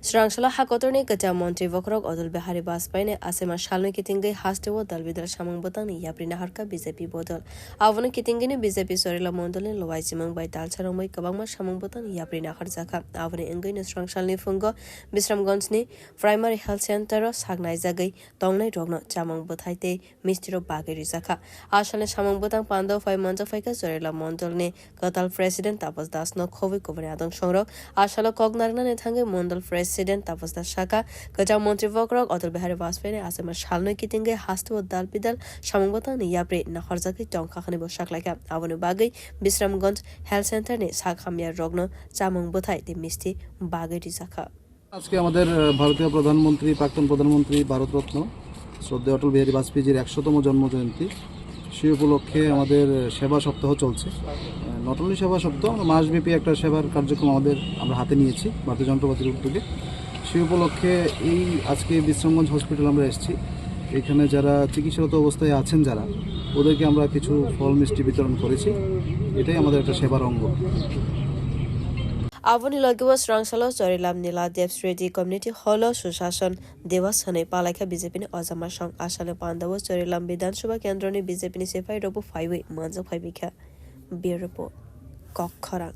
Srangshala hakotoni kacha Monty Vokrok Atal Bihari Bajpayee ne asema shalno kitingai hastewo dalbidal samang botang ni yaprina harka BJP bodol. Avona kitingini BJP sorila mondolin lowai simang bai talcharang mai kabangma samang botang ni yaprina harjaka. Avona engai ne Srangsalni fungo Bisramganj ni Primary Health Center sagnai jagai tongnai rogno chamang bothaite mistiro bagai rijaka. Ashalne samang botang pando fai manja faika sorila mondol ne Atal President Tapas Das no khobi kobani adong songrok ashala kognarna ne thangai mondol President Tapas Das Shaka Gaja Monty Vokrok Atal Bihari Bajpayee ne asema shalno kitingai hastu dal bidal samang botang ni yapre na kharjaki tongkha khani bo shaklaika avonu bagai Bisramganj Health Center ne sakhamya rogno chamang bothai te misti bagai rijaka আজকে আমাদের ভারতীয় প্রধানমন্ত্রী প্রাক্তন প্রধানমন্ত্রী ভারতরত্ন শ্রদ্ধেয় অটল বিহারী বাজপেয়ীজির 100তম জন্মজয়ন্তী সেই উপলক্ষে আমাদের সেবা সপ্তাহ চলছে। নট অনলি সেবা সপ্তাহ, আমরা মাসব্যাপী একটা সেবার কার্যক্রম আমরা হাতে নিয়েছি ভারতীয় জনতা পার্টির উদ্যোগে। সেই উপলক্ষে এই আজকে বিশ্রামগঞ্জ হসপিটাল আমরা এসেছি। এখানে যারা চিকিৎসারত অবস্থায় আছেন যারা ওদেরকে আমরা কিছু ফল মিষ্টি বিতরণ করেছি। এটাই আমাদের একটা সেবার অঙ্গ। Avoni Lagwa Srangsalo Sorilam Nila Devs Ready Community Hall Sushashan Devas Hane Palaijakha BJP ni Ozama Shang Ashale Pandawa Sorilam Bidan Shubha Kendra ni BJP ni Sefai Robo 5 Manza 5 Bureau Report Kokkhara